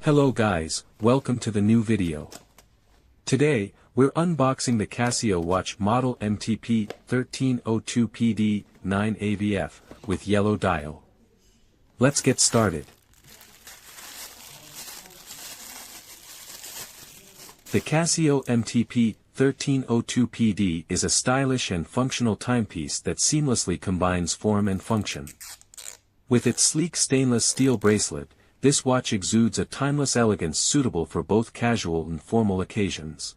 Hello guys, welcome to the new video. Today, we're unboxing the Casio watch model MTP-1302PD-9AVEF with yellow dial. Let's get started. The Casio MTP-1302PD is a stylish and functional timepiece that seamlessly combines form and function. With its sleek stainless steel bracelet, this watch exudes a timeless elegance suitable for both casual and formal occasions.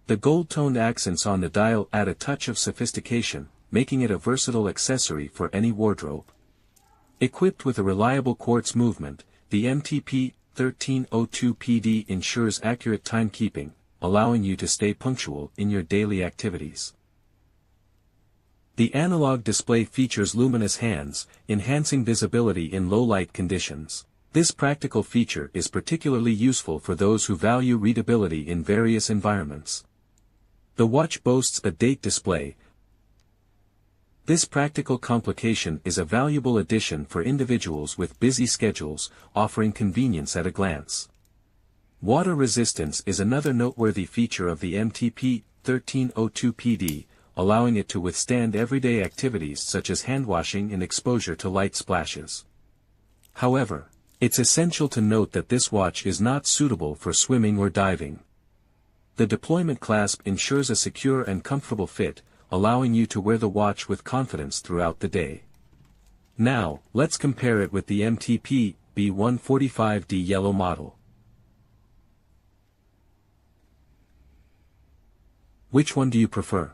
The gold-toned accents on the dial add a touch of sophistication, making it a versatile accessory for any wardrobe. Equipped with a reliable quartz movement, the MTP-1302PD ensures accurate timekeeping, allowing you to stay punctual in your daily activities. The analog display features luminous hands, enhancing visibility in low-light conditions. This practical feature is particularly useful for those who value readability in various environments. The watch boasts a date display. This practical complication is a valuable addition for individuals with busy schedules, offering convenience at a glance. Water resistance is another noteworthy feature of the MTP-1302PD, allowing it to withstand everyday activities such as handwashing and exposure to light splashes. However, it's essential to note that this watch is not suitable for swimming or diving. The deployment clasp ensures a secure and comfortable fit, allowing you to wear the watch with confidence throughout the day. Now, let's compare it with the MTP-B145D yellow model. Which one do you prefer?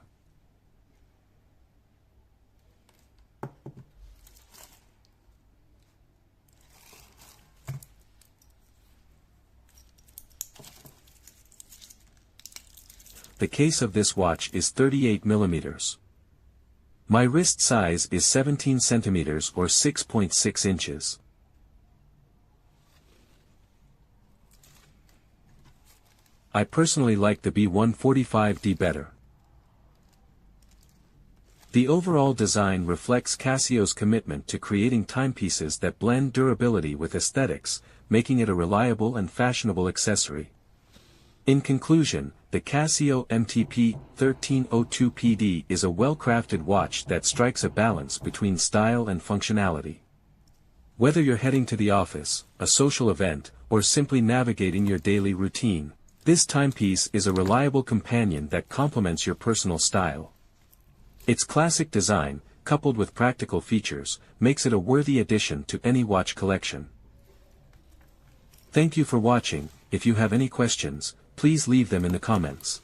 The case of this watch is 38 mm. My wrist size is 17 cm or 6.6 inches. I personally like the B145D better. The overall design reflects Casio's commitment to creating timepieces that blend durability with aesthetics, making it a reliable and fashionable accessory. In conclusion, the Casio MTP-1302PD is a well-crafted watch that strikes a balance between style and functionality. Whether you're heading to the office, a social event, or simply navigating your daily routine, this timepiece is a reliable companion that complements your personal style. Its classic design, coupled with practical features, makes it a worthy addition to any watch collection. Thank you for watching. If you have any questions, please leave them in the comments.